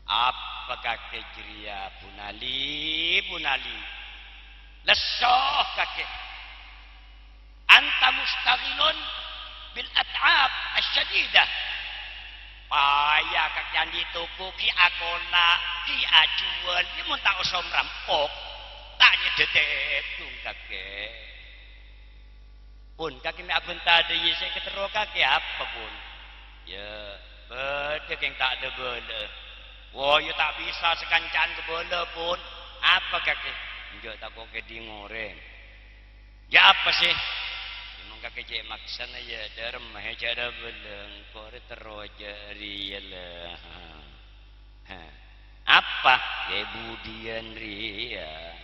Apakah kejeria bunali lesoh kakek anta mustaghilun bil at'ab asyadidah payah kakek dituku ki akola ki ajual ki mun tak usah rampok tak nyedetek tung kakek pun kakek mek abun tadi saya ketero kakek apa pun ya bedek yang tak ada bela wah ya tak bisa sekancan ke bela pun apa kakek enggak tak kok di ngoreng ya apa sih emang kakek cek maksana ya derem cara beleng kok teroja riyalah apa ya budian ria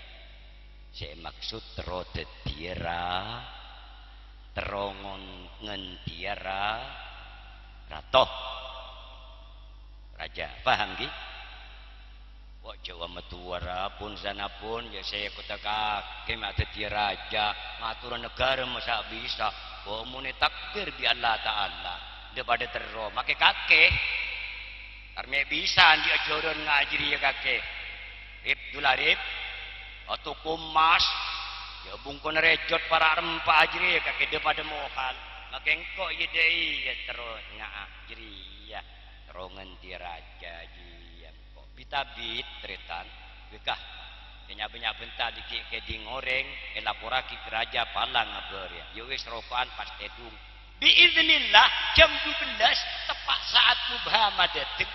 saya maksud terodet tiara terongon ngentiara ratoh raja paham ki wah Jawa metuara pun sana pun ya saya kota kaki mak tiara raja ngatur negara masa bisa wah mune takdir bi Allah Ta'ala daripada terro make kakek karena bisa di ajaran ngajiri ya kakek rip dularip atau kumas ya bungkun rejot para rempah ajri ya kakek daripada mohal maka engkau ya deh ya terus ngah jadi ya terongan di raja ya kok bitabit tretan bekah nyabenya bentar dikit ke di ngoreng elaboraki ke raja palang ngaber ya yo wis rokokan pas tedung biiznillah jam 12 tepat saat mubhamah dateng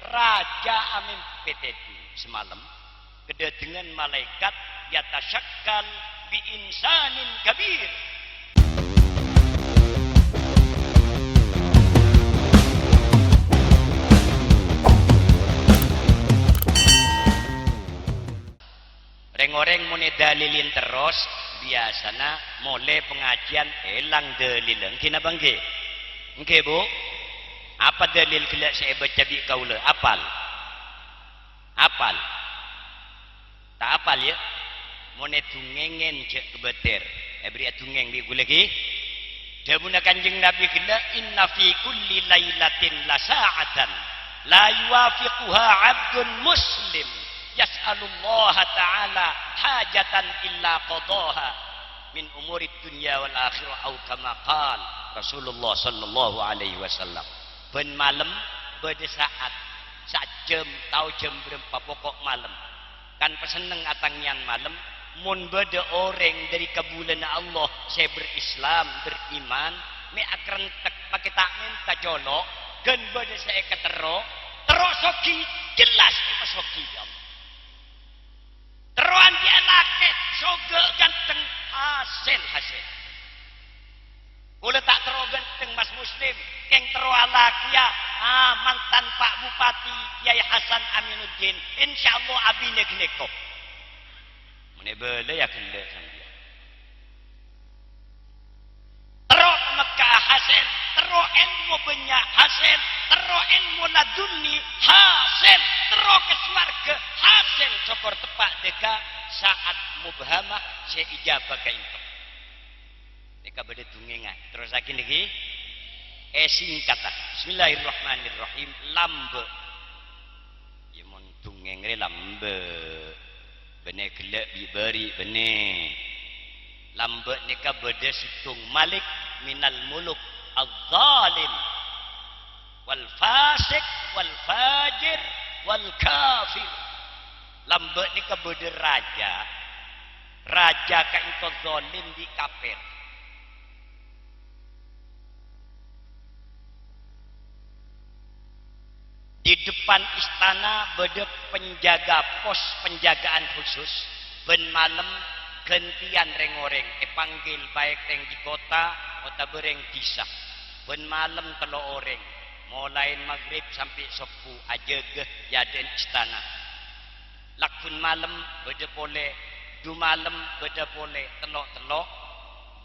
raja amin PTD semalam kedatangan malaikat yatasyakkal bi insanin kabir reng-oreng mune dalilin terus biasana mulai pengajian elang dalileng kina bangge engke bu apa dalil kelak saya baca bi kaula apal tak apal ya mone tungengen cek kebeter beri tungeng bi gulagi damuna kanjeng nabi kila inna fi kulli lailatin la sa'atan la yuwafiquha 'abdun muslim yas'alullaha ta'ala hajatan illa qadaha min umuri dunya wal akhirah au kama qala Rasulullah sallallahu alaihi wasallam ben malam bede saat sak jam tau jam berapa pokok malam kan peseneng atangian malam mun bede orang dari kabulan Allah saya berislam beriman me akran tek pakai tak minta colok gen bede saya ketero terus soki jelas apa soki ya Allah teruan dia laki soge ganteng hasil boleh tak terus ganteng mas muslim keng terus laki ya mantan Pak Bupati Kiai Hasan Aminuddin insyaallah abine gneko mene bele ya kende sampeyan terus Mekah hasil terus ilmu banyak hasil terus ilmu laduni hasil terus ke swarga hasil cokor tepak deka saat mubhamah saya ijabah ka itu deka bade tungengan terus lagi niki singkat bismillahirrahmanirrahim lambe ya mun tungengre lambe bene gelek biberi bene lambe nika bade situng malik minal muluk az-zalim wal fasik wal fajir wal kafir lambe nika bade raja ka itu zalim di kafir di depan istana beda penjaga pos penjagaan khusus ben malam gantian reng-oreng panggil baik reng di kota bereng disah ben malam telo oreng mulai maghrib sampai sepu aja ke jaden istana lakun malam beda boleh du malam beda boleh telok-telok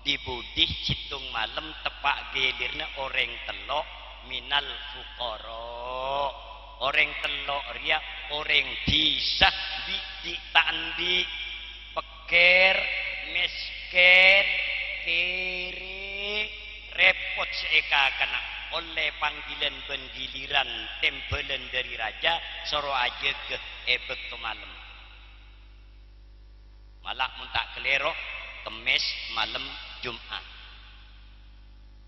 dibudih hitung malam tepak gelirna oreng telok minal fuqara orang telok ria orang disah di tandi peker miskin kiri repot seeka kena oleh panggilan penggiliran tempelan dari raja soro aja ke ebek ke malam malak muntak kelero kemis malam Jumat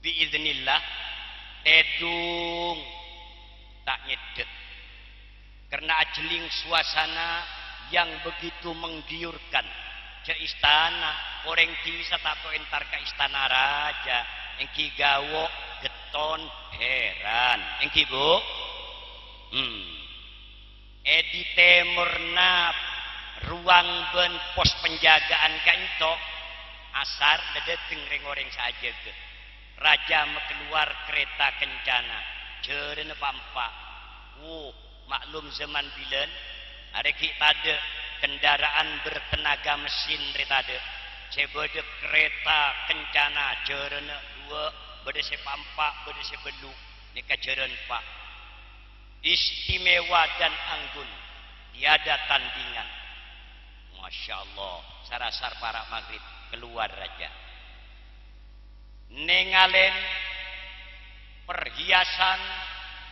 biiznillah tedung tak nyedet karena ajeling suasana yang begitu menggiurkan ke istana orang bisa tato entar ke istana raja engki gawo geton heran engki bu edi temurna ruang ben pos penjagaan kainto asar dedeteng reng-oreng saja ke raja keluar kereta kencana jeren pampa maklum zaman bilen ada kita ada kendaraan bertenaga mesin retade sebede kereta kencana jeren dua bede sepampa bede sebelu nika jeren pak istimewa dan anggun tiada tandingan Masya Allah sarasar para maghrib keluar raja nengalen perhiasan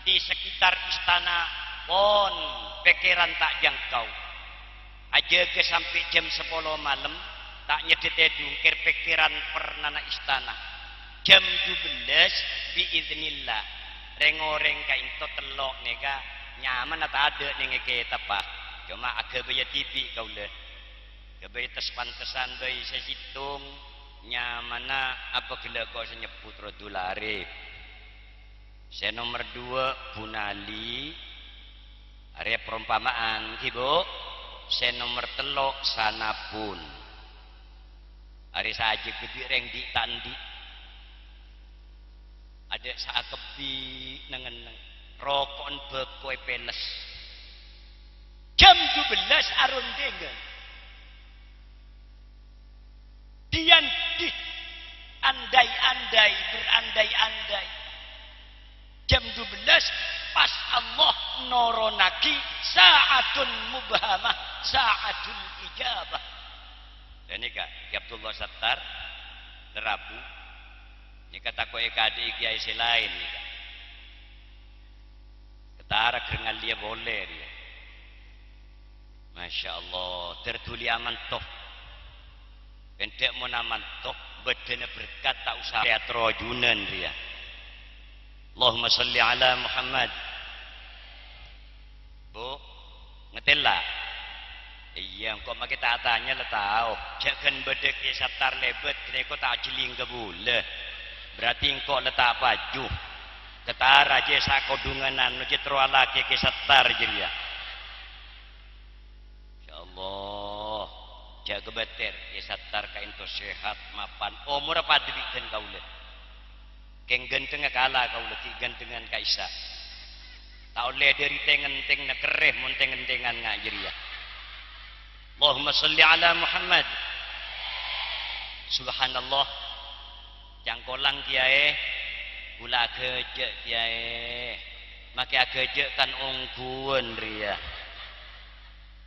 di sekitar istana pon pikiran tak jangkau aja ke sampai jam 10 malam tak nyedete dungkir pikiran pernana istana jam 12 biiznillah reng-oreng kain to telok nega nyaman atau ada ning kita pak cuma agak bayar TV kau le kebai tes-pantesan bayi sesitung nyamana apa gila kau senyebut rodulare saya nomor 2 Bunali area perumpamaan kibo saya nomor 3 Sanapun hari saja gede reng di tandi ada saat kebi nengen rokok bekoi peles jam 12 arun dengan dian di andai-andai berandai-andai jam 12 pas Allah noronaki saatun mubhamah saatun ijabah dan ini kak Abdullah Sattar Rabu ini kata kowe kadi kiai selain nih kak ketara kerengal dia boleh dia Masya Allah tertuli aman toh pendek menaman tok bedena berkat tak usah lihat rojunan dia Allahumma salli ala Muhammad bu ngetela iya kok makin tanya lah tahu jangan bedek satar lebet kini kok tak jeling ke bule berarti kok letak baju ketara aja sakodunganan nuji teruala ke satar jelia ya Allah jaga beter ya satar kain to sehat mapan umur apa dibikin kaule keng genteng kalah kaule ki gentengan kaisa tak oleh dari tengen-teng na kereh mun tengen-tengan ngajir ya Allahumma salli ala Muhammad subhanallah jangkolang kiai gula keje kiai make ageje kan ungkuan ria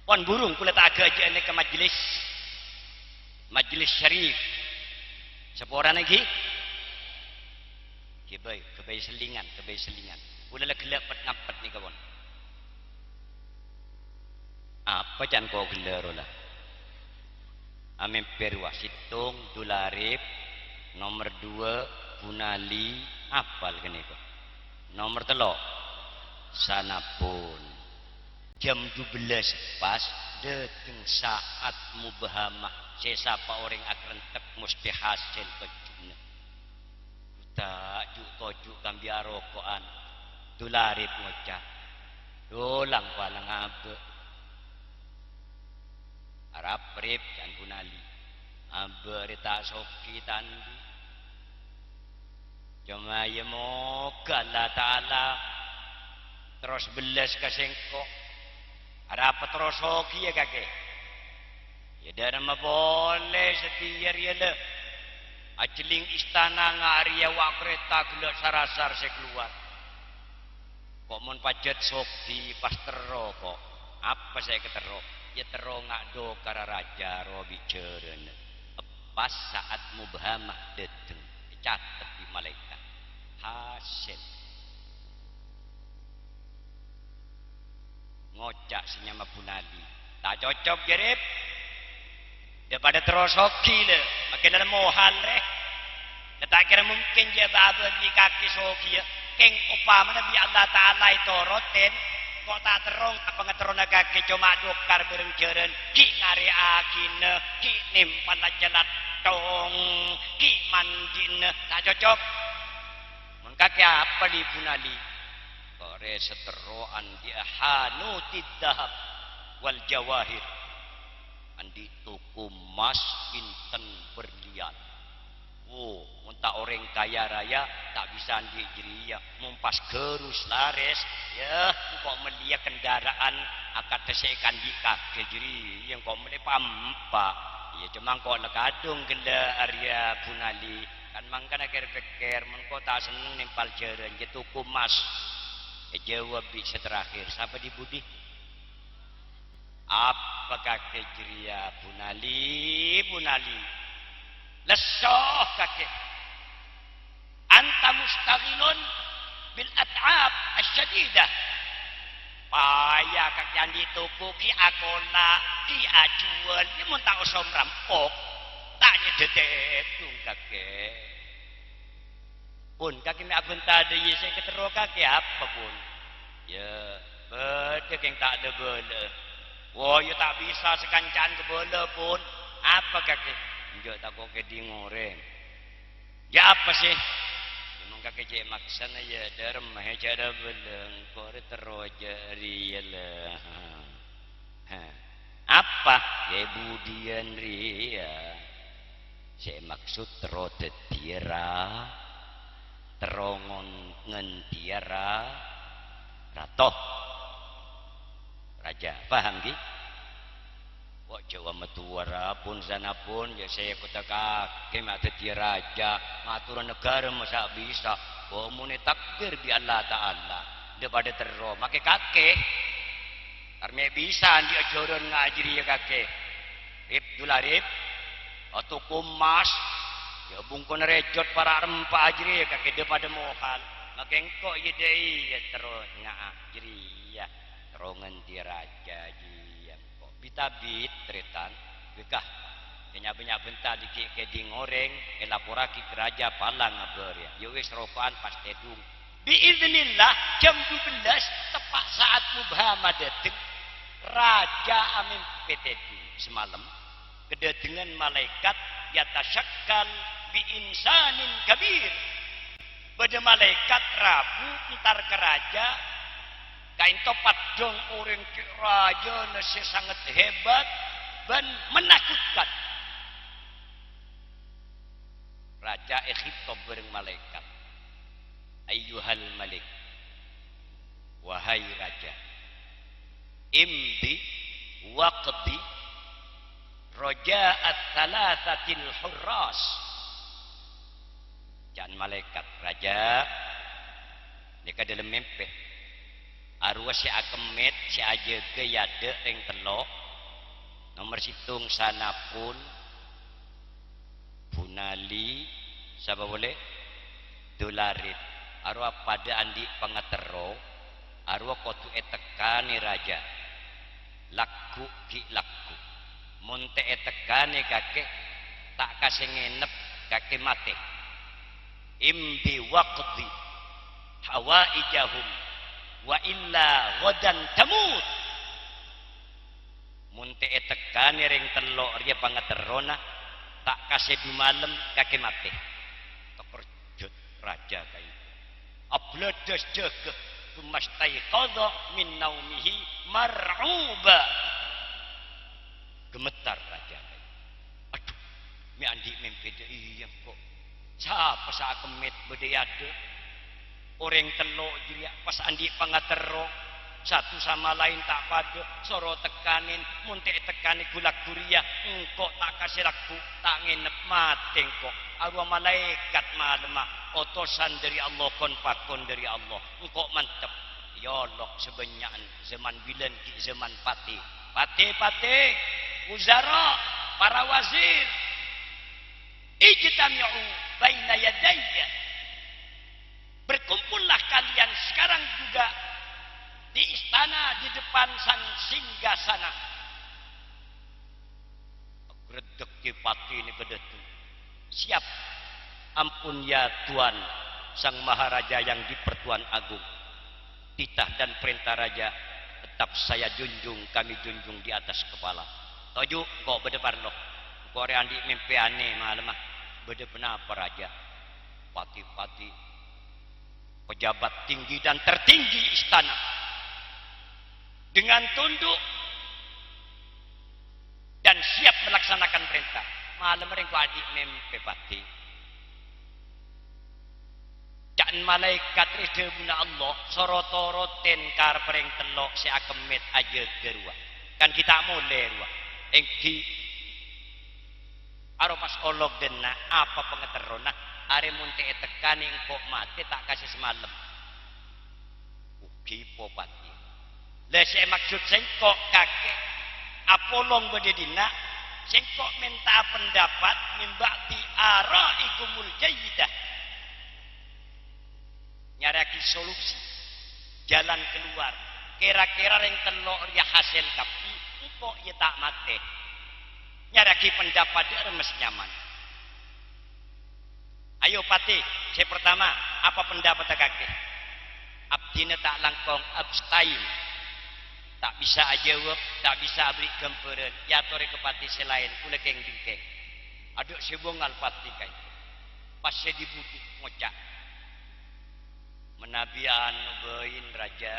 pon burung kula tak ageje ne ke majelis syarif sepora lagi kebai selingan kula la gelap ngapet ni kawan apa can kau gelero lah amin perwa situng dularip nomor 2 Bunali apal kene kok nomor 3 Sanapun jam 12 pas dateng saat mubhamah sesapa orang akan tek mesti hasil kejuna tak juk tojuk kambi arokoan dularip ngocak dolang palang abe Arab rip dan Bunali abe rita soki tandi cuma ya moga Allah Ta'ala terus belas kasengkok ada apa terus soki ya kakek ya dan nama boleh setiap ya le ajeling istana ngaria wak kereta gelak sarasar saya keluar kok mon pajat soki pas tero kok apa saya ketero ya tero ngak do kara raja robi ceren pas saat mubhamah deteng dicatat di malaikat hasil ngocak sinyama Bunali tak cocok jerip daripada terosoki le makin dalam mohal reh tak kira mungkin dia babu di kaki soki keng upama Nabi Allah Ta'ala itu roten kok tak terong apa ngeterong kaki cuma dokar bereng jeren ki ngari akine ki nimpan jelat tong ki mandine tak cocok mengkaki apa di Bunali kore seteroan dia hanutid dahab wal jawahir andi tuku emas inten berlian oh muntah orang kaya raya tak bisa andi jeria mumpas gerus lares ya kok melia kendaraan akan tesekan di kaki jeri yang kok meli pampa ya cuma kok lekadung gila Arya Bunali kan mangkana kira-kira mengko tak seneng nimpal jeren gitu kumas jawab bisa terakhir siapa di Budi apakah kejeria Bunali lesoh kakek anta mustaghilun bil at'ab asyadidah payah kakek yang dituku ki akola ki ajual dia mau tak usah merampok tanya dedek kakek pun kakek nak pun tak ada saya ketero kakek apa pun ya beda yang tak ada bola wah ya tak bisa sekancan ke bola pun apa kakek enggak tak kok di ngoreng ya apa sih memang kakek cek maksana ya derem cara beleng kore teroja riyalah apa ya budian ria saya maksud terode tiara terongon ngentiara ratoh raja paham ki wak Jawa metuara pun sana pun ya saya kota kaki mata tiara raja ngatur negara masa bisa bomune takdir di Allah Ta'ala daripada terro make kakek karena bisa di ajaran ngajiri ya kakek rip dularip atau kumas ya bungkun rejot para rempah ajri ya kakek daripada mohal maka engkau ya deh ya terus ngajri ya terongan di raja ya kok bitabit tretan bekah banyak bentar di keding goreng elaboraki ke raja palang ngabar ya wis rokokan pas tedung biiznillah jam 12 tepat saat mubhama dateng raja amin petedu semalam kedatangan malaikat yatasyakkal bi insanin kabir pada malaikat Rabu entar ke raja kain topat dong orang raja nasi sangat hebat dan menakutkan raja khitab bareng malaikat ayyuhal malik wahai raja imdi waqdi roja'at thalathatil hurras jangan malaikat raja mereka dalam mimpi arwah si akemet si aja ke yade ring telok nomor situng sana pun Bunali siapa boleh dolarit arwah pada andi pengatero arwah kotu etekani raja laku ki laku monte etekani kakek tak kasih ngenep kakek mati imdi waqdi hawaijahum wa illa wadan tamut munte etekane ring telok ria pangaterona tak kasih di malam kaki mati terkejut raja kayu abladas jaga tumastai qadha min naumihi mar'uba gemetar raja kayu aduh mi andi mimpi iya kok siapa sa kemet bedayade orang telok jadi pas andi pangatero satu sama lain tak pada soro tekanin muntik tekanin gulak guria engkau tak kasih laku tak nginep mati engkau arwah malaikat malemah otosan dari Allah konfakon dari Allah engkau mantep ya Allah sebenyakan zaman bilan ki zaman pati wuzara para wazir ijtami'u baina yadayya berkumpullah kalian sekarang juga di istana di depan sang singgasana. Gredeg ki pati ini kedetu. Siap. Ampun ya Tuan sang maharaja yang dipertuan agung. Titah dan perintah raja tetap saya junjung, kami junjung di atas kepala. Toju kok berdepan loh. Kok andi mimpi aneh malam mah. Berdepan apa raja? Pati-pati pejabat tinggi dan tertinggi istana dengan tunduk dan siap melaksanakan perintah. Malam mereka adik mimpi pati. Jangan malaikat ridhuna Allah sorotoroten kar pereng telok si akemit aja gerua. Kan kita mulai ruah. Engki aropas olog dena apa pengeterona are munte tekani engkok mati tak kasih semalam. Ugi popati. Lah saya maksud sengkok kakek apolong bededina sengkok minta pendapat mimbakti araikumul jayyidah. Nyaraki solusi jalan keluar kira-kira yang telok dia hasil kapi engkok ya tak mati. Nyaraki pendapat dia remes nyaman. Ayo pati, saya pertama apa pendapat kakek? Abdina tak langkong abstain. Tak bisa ajawab, tak bisa beri gemperan. Ya tore kepati selain kula keng dingkeng. Aduk sibungal pati kai. Pas saya dibutuh ngocak. Menabian bein raja.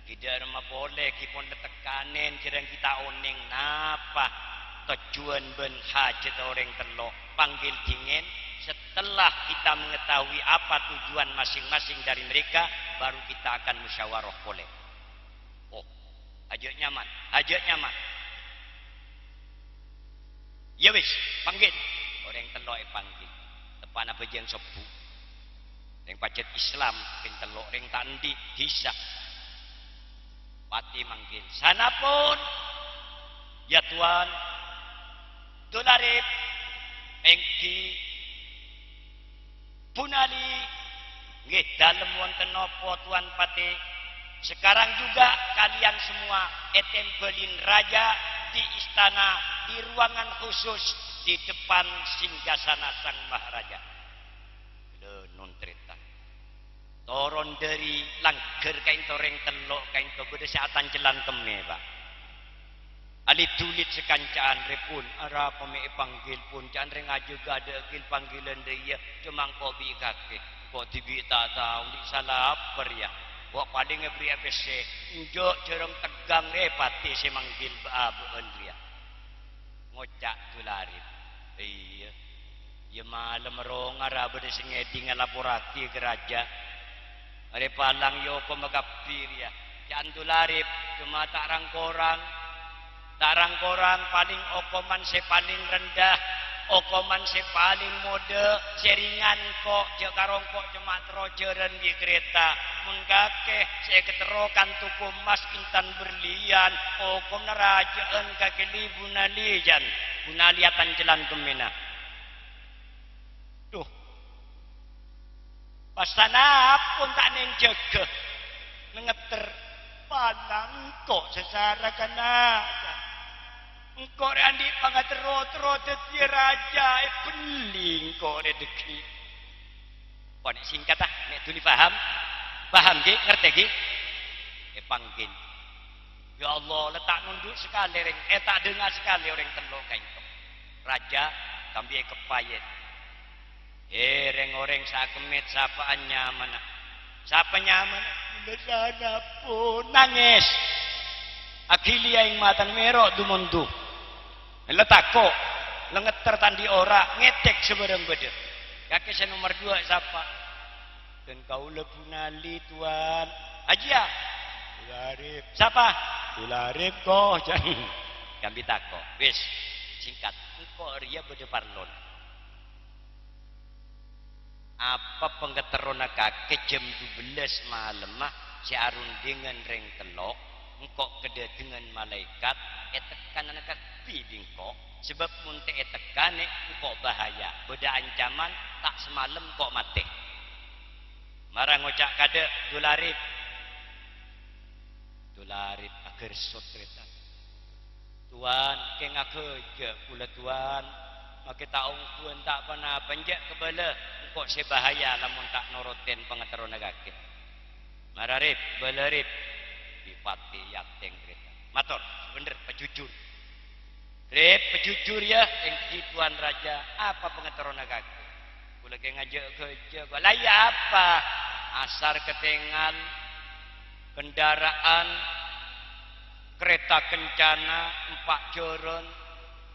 Tidak remah boleh kipon letekanen kirang kita oning napa. Tujuan ben hajat orang telok panggil dingin. Setelah kita mengetahui apa tujuan masing-masing dari mereka, baru kita akan musyawarah boleh. Oh, ajak nyaman, ajak nyaman. Ya wis, panggil. Orang telok panggil. Depan apa jen sebu. Yang pacet Islam, yang telok, yang tandi, hisap. Pati manggil. Sana pun, ya Tuan, Dolarip, engki, punali, nggih dalem wonten napa Tuan Pati. Sekarang juga kalian semua etem belin raja di istana di ruangan khusus di depan singgasana sang maharaja. Le non cerita. Toron dari langger kain toreng telok kain to bede saatan jalan teme, Pak. Ali tulit sekancaan repun ara peme panggil pun can reng juga ada gil panggilan dia cuma kopi kakek kok tibi tak tahu di salah apa ya kok paling ngeberi ABC injo cerong tegang repati si manggil baabuan dia ngocak tularit iya ya malam rong ara bede singeding laporati ke raja are palang yo ko magapir ya can tularit cuma tak rangkorang tarang korang paling okoman se paling rendah okoman se paling mode seringan kok jekarong kok cuma trojeran di kereta mun kakek saya keterokan tuku emas intan berlian okom nerajaan kakek li bunalijan bunaliatan jalan kemena tuh pastana pun tak nenjege mengeter palang kok sesara kena engkau andi pangat rot-rot teti raja beling kok redeki. Kok nek singkat ah nek tuli paham ge ngerti ge panggil. Ya Allah letak nunduk sekali reng tak dengar sekali orang telok kain to. Raja kambi kepayet. Reng orang sakemit sapaan nyaman. Sapa nyaman? Sana pun nangis. Akilia yang matan merok dumundu. Letako lengeter tandi ora ngetek sebarang beda. Kakek saya nomor 2 siapa? Dan kau lebunali Tuan. Ajia. Tularip. Siapa? Tularip kok. Kami tako. Wis singkat. Engkau ria beda parlon. Apa penggeterona kakek jam 12 malam mah si arun dengan reng telok engkau kede dengan malaikat etekan anak piding kok sebab munte etekan engkau bahaya beda ancaman tak semalam kok mati marah ngocak kade Dolarip Dularit akhir sot kereta. Tuan, keng kerja pula tuan. Maka tahu tuan tak pernah penjak kebala. Kok sebahaya lamun tak noroten pengetero nagake. Mararip, belarip. Dipati yateng kereta. Mator, bener, pejujur. Rip, pejujur ya, engki tuan raja. Apa pengetero nagake? Kula keng ngajak kerja. Laya apa? Asar ketengan. Kendaraan kereta kencana 4 joron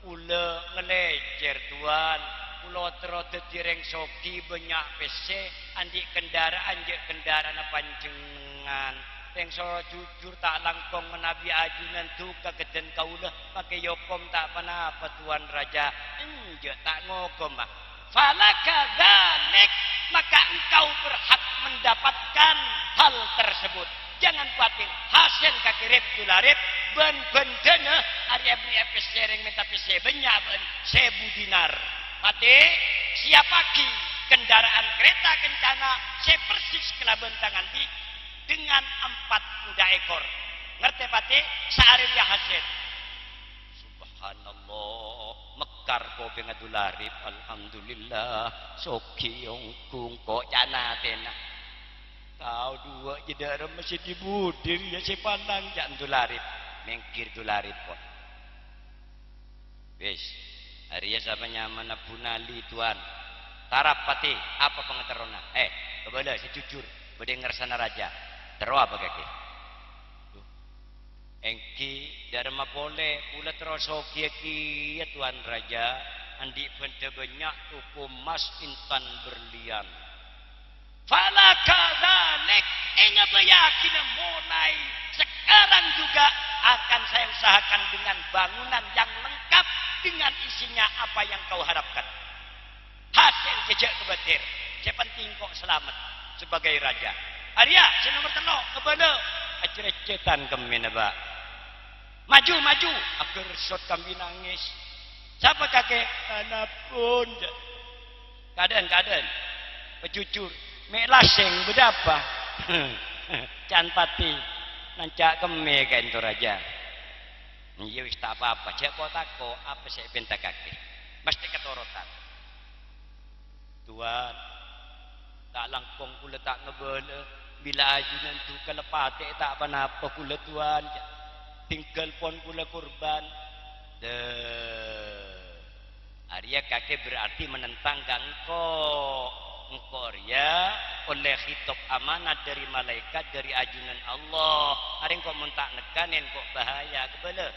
ula ngelecer tuan ulo terode direng soki banyak PC andik kendaraan je kendaraan panjenengan teng so jujur tak langkong menabi ajunan tu kageden kaulah pakai yokom tak apa tuan raja enje tak ngokom ah falaka dzalik maka engkau berhak mendapatkan hal tersebut. Jangan khawatir, hasil kaki rep dularip ben-bendena Arya beli epes sering minta pese banyak ben 1000 dinar. Pati siapa ki kendaraan kereta kencana saya persis kelaban tangan di dengan 4 kuda ekor. Ngerti pati? Saarnya hasil. Subhanallah, mekar ko dengan dularip. Alhamdulillah, sokiong kung ko jana tena. Kau dua jedara masih dibudir ya si pandang jangan dularit mengkir dularit pun wis hari ya sama nyaman punali tuan tarap pati apa pengeterona kebala sejujur bedengar sana raja terus apa kaki engki dharma boleh pula terus oki ya tuan raja andi benda banyak tuku emas intan berlian falaka dzalik ingat yakin mulai sekarang juga akan saya usahakan dengan bangunan yang lengkap dengan isinya apa yang kau harapkan hasil jejak kebatir yang penting kok selamat sebagai raja Arya si nomor tenok kebala acret-cetan kemina ba maju akhir shot kami nangis siapa kakek anak pun keadaan pejujur melaseng berapa can pati nancak keme kain tu raja iya wis tak apa-apa cek kotako apa saya bentak kaki mesti ketorotan tuan tak langkong kula tak ngebele bila ajunan tu kelepate tak apa-apa kula tuan tinggal pon kula kurban Arya kakek berarti menentang engkau ya oleh hitop amanat dari malaikat dari ajunan Allah hari kok mentak nekanin kok bahaya kebala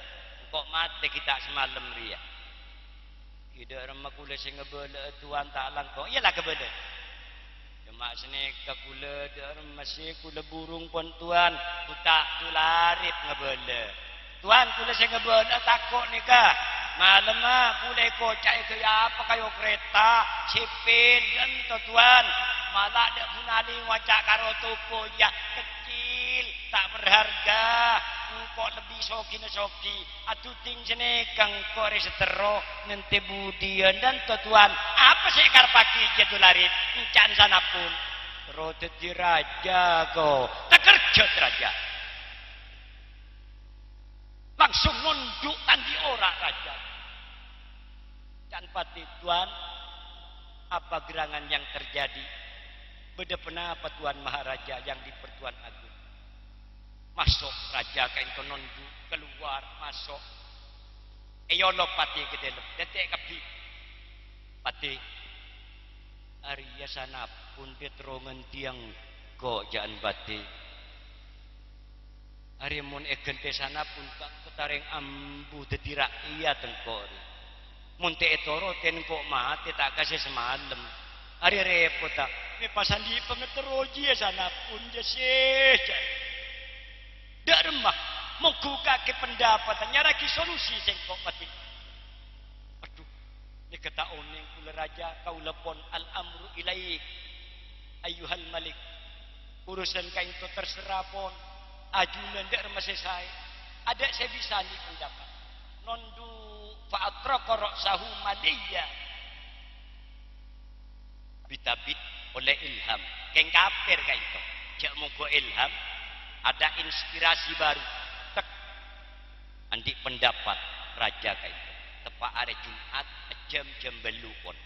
kok mati kita semalam ria tidak remah kula sing ngebala tuan tak langkong iyalah kebala cuma sini kula masih kula burung pun tuan kutak tularit ngebala tuan kula sing ngebala takut nikah malam kula kocak itu ya apa kayo kereta sipin dan tuan malah ada punali wajak karo toko ya kecil tak berharga kok lebih soki atuh ting sini kang kore setero nanti budian dan tuan apa sih karpaki jadularit encan sana pun rotet di raja kok tak kerja raja langsung nunduk tandi orang raja dan pati tuan apa gerangan yang terjadi beda penapa tuan maharaja yang di pertuan agung masuk raja kain nunduk keluar masuk eyolo pati ke dalam detek kapi pati Arya sana pun detrongan tiang kok jangan pati Arya mun egen sana pun ketareng ambu dadi rakyat tengkor munte etoro ten kok mati tak kasih semalam hari repot tak me pasandi pengeteroji ya sana pun jesih dak remah mengkuka ke pendapatan nyaraki solusi sing kok mati aduh ni kata oning kula raja kau lepon al amru ilaik ayuhal malik urusan kain itu terserah pon ajunan dak remah selesai ada saya bisa di pendapat nondu fa'atraka ra'sahu maliyya bitabit oleh ilham keng kafir ka itu jak mungko ilham ada inspirasi baru. Tek andi pendapat raja kayak itu. Tepak hari Jumat jam-jam belu pun.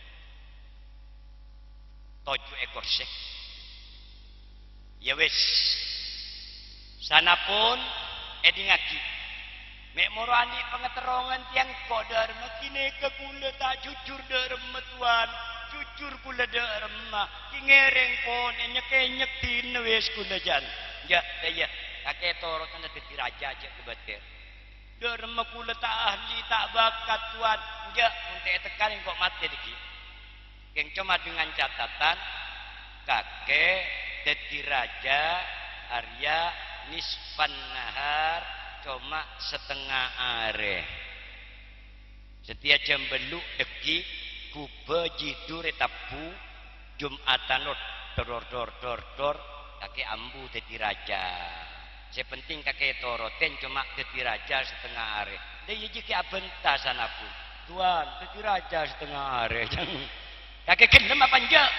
7 ekor sek. Ya wis. Sana pun edi ngaki. Mek moro andi pengeterongan tiang kok dharma kine ke kula tak jujur dharma tuan. Jujur kula dharma. Ki ngereng pon nyek-nyek din wis kula jan. Ya ya kakek toro tanda dadi raja aja kebater. Dharma kula tak ahli tak bakat tuan. Ya munte tekan kok mati iki. Yang cuma dengan catatan kakek dadi raja Arya nisfan nahar cuma setengah are. Setiap jam beluk deki kuba jidu retapu Jumatan dor kakek ambu dadi raja. Sepenting kakek toroten cuma dadi raja setengah are. Dia jika abenta sana pun. Tuan dadi raja setengah are. Kakek gelem apa enggak?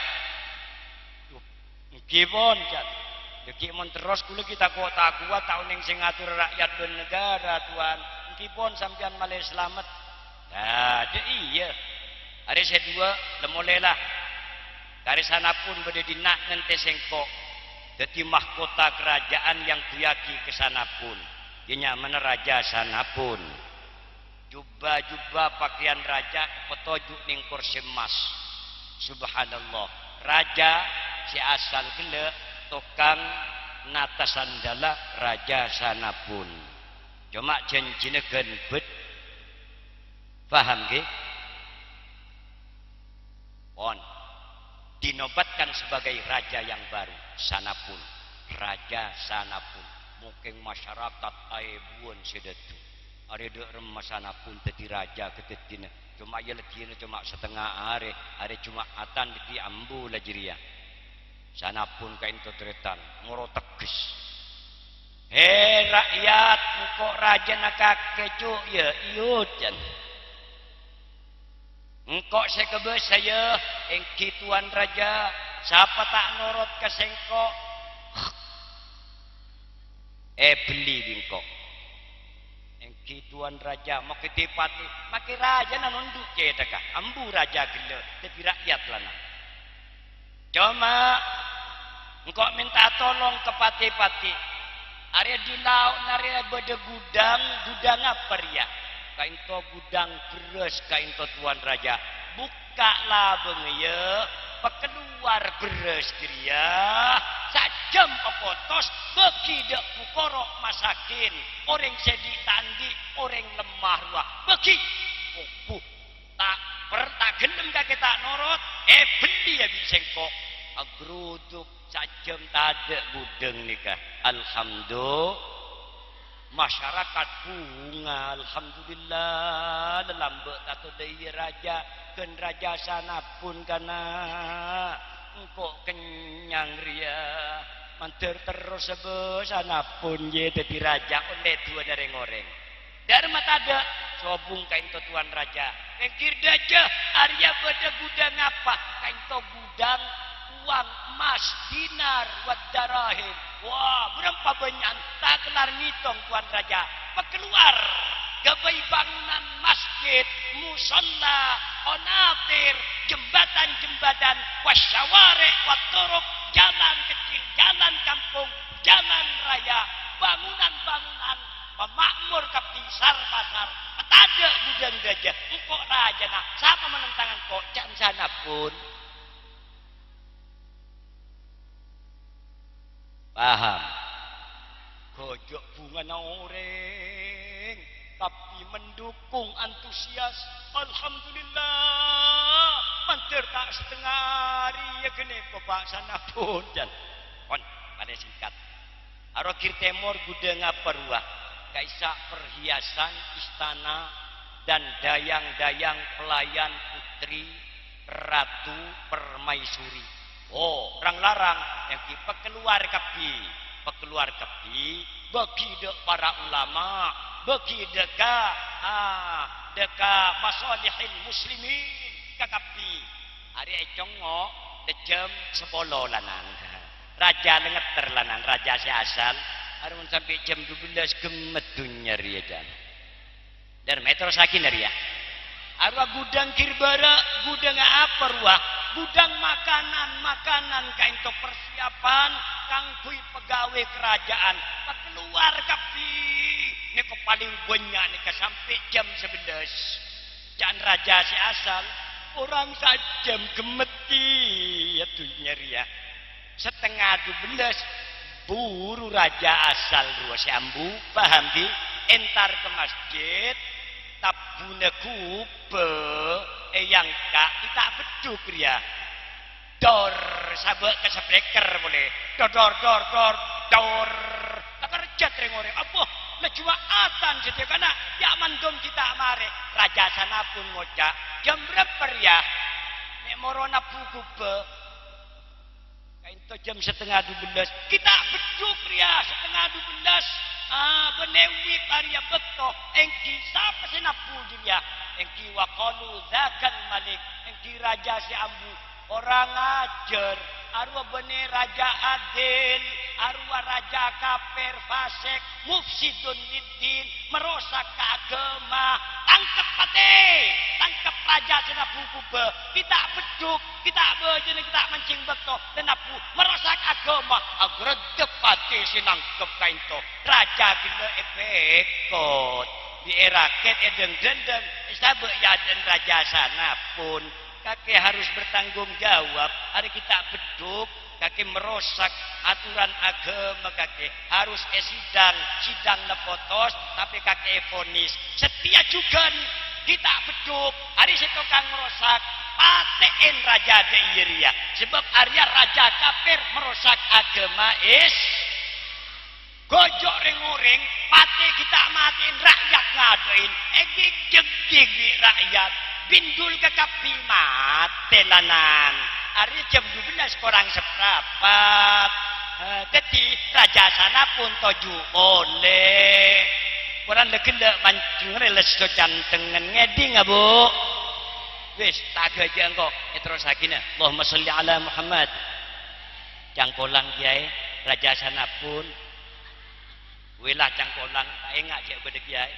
Gimon jan. Gimon terus kula kita kota kuat tahun yang sing ngatur rakyat dan negara tuan. Gimon sampean malah selamat. Nah, iya. Hari sedua lemolelah. Dari sana pun bade dinak nente sengkok. Dadi mahkota kerajaan yang kuyaki ke sana pun. Dia mana raja sana pun. Jubah-jubah pakaian raja petunjuk ning kursi emas. Subhanallah. Raja si asal gele tukang nata sandala raja sana pun. Cuma janjine genbet. Paham nggih? On dinobatkan sebagai raja yang baru sana pun. Raja sana pun. Mungkin masyarakat aibuan sedetu. Are dek remah sana pun tadi raja ketetina. Cuma ya letihnya cuma setengah hari. Hari cuma atan di ambu lah jiria. Sana pun kain tutretan. Ngoro tegis. Hei rakyat. Kok raja nak kecu ya iut jan. Engkau sekebe saya engki tuan raja. Siapa tak norot ke sengkok. Beli bingkok. Engki tuan raja mau ketipati. Maki raja na nunduk je takah. Ambu raja gila. Tapi rakyat lana. Cuma engkau minta tolong ke pati-pati. Area di laut area beda gudang. Gudang apa ya? Kain to gudang beras kain to tuan raja. Bukalah bengaya. Keluar beras dia. Sajam kepotos. Bagi dek pukorok masakin. Orang sedih tandi. Orang lemah ruah. Bagi. Tak gelem kakek tak norot. Beli ya bisa kok. Agruduk sajam tak ada gudang nikah. Alhamdulillah. Masyarakat bunga alhamdulillah lelambek atau daya raja ken raja sana pun kana engkau kenyang ria manter terus sebe sana pun ye dadi raja oleh dua dari ngoreng dari mata ada sobung kain to tuan raja engkir daja Arya pada gudang apa kain to gudang uang emas dinar wad darahim. Wah, berapa banyak tak kelar ngitung tuan raja. Keluar gabai bangunan masjid, musalla, onatir, jembatan-jembatan, wasyaware, waturuk, jalan kecil, jalan kampung, jalan raya, bangunan-bangunan, pemakmur kepisar pasar. Ada gudang raja. Engkau raja nak, siapa menentangkan kok jam sana pun. Paham? Gojok bunga na orang tapi mendukung antusias. Alhamdulillah manter tak setengah hari ya kene kok pak sana pun jan kon pada singkat arokir temor gudang apa ruah kaisa perhiasan istana dan dayang-dayang pelayan putri ratu permaisuri. Oh, orang larang yang kita keluar kapi bagi dek para ulama, bagi deka masalihil muslimin kakapi. Hari econgo jam 10 lanan. Raja lengeter lanan, raja si asal Arun sampai jam 12 gemet dunia ria jan. Dan metro sakin ria. Arwah gudang kirbara, gudang apa ruah? Gudang makanan kainto persiapan kangkui pegawai kerajaan. Pak keluar kapi. Ini kok paling banyak nih sampai jam 11. Jangan raja si asal. Orang sajam gemeti ya dunia ria. Setengah 12 buru raja asal ruas ambu paham di entar ke masjid tabuna kupe yang kak kita beduk ya dor sabek ke spreker boleh dor tak kerja trengore apa lejua atan setiap kana ya mandom kita mare raja sana pun ngocak jam berapa ya nek morona kupe itu jam setengah 12 kita beduk ya setengah 12 benewi paria beto engki sapa senapu dia engki waqalu zakal malik engki raja si ambu orang ajar arwah bene raja adil arwah raja kafir fasik mufsidun liddin merusak agama tangkap tangkap raja senapu kube kita beduk kita bejene kita mancing beto senapu merusak agama agredep pati sinangkep kainto raja kena epekot di eraket edeng dendeng sabe ya den raja sana pun kakek harus bertanggung jawab hari kita beduk kakek merusak aturan agama kakek harus sidang lepotos tapi kakek vonis setia juga kita beduk hari si tukang merusak paten raja deiria sebab Arya raja kafir merusak agama gojok ring-uring pate kita matiin rakyat ngadoin jegig di rakyat bindul ke kapi matelanan hari jam 12 kurang seperempat jadi raja sana pun toju oleh kurang legendak mancung reles to cantengan ngedi nggak bu wis tak aja engkau terus sakina Allahumma sholli ala Muhammad cangkolang kiai raja sana pun wilah cangkolang tak ingat cek pada kiai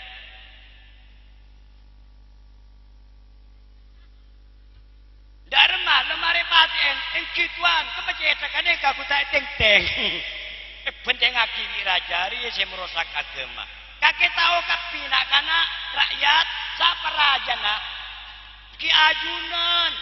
Dharma lemari paten engkituan kepecetakan aku tak teng-teng penting akini raja hari saya merusak agama kakek tahu kapina karena rakyat siapa raja nak ki ajunan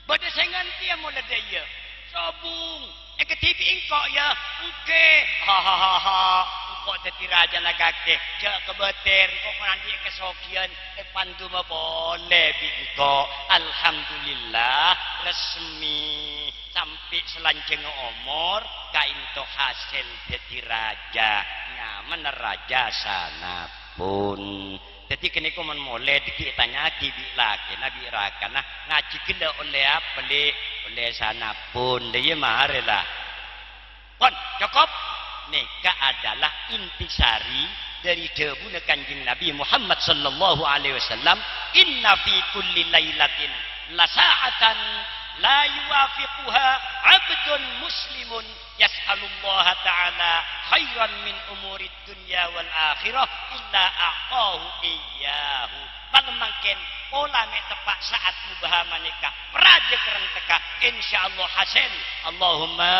bade sengan dia mulai dia sobung TV engkau ya oke hahaha kok jadi raja nak kakek jak kebeter kok nanti kesokian pandu mah boleh bingko alhamdulillah resmi sampai selanjeng umur kain to hasil jadi raja nyaman raja sana pun jadi kini ku mulai ditanya kibi lagi nabi rakan nah ngaji kena oleh apa oleh sana pun dia marilah pun cukup nikah adalah intisari dari debu kanjeng Nabi Muhammad sallallahu alaihi wasallam inna fi kulli lailatin la sa'atan la yuwafiquha 'abdun muslimun yas'alullaha ta'ala khairan min umuri dunya wal akhirah illa a'tahu iyyahu bal mangken pola me tepak saat mubaha menikah praja keren teka insyaallah hasil Allahumma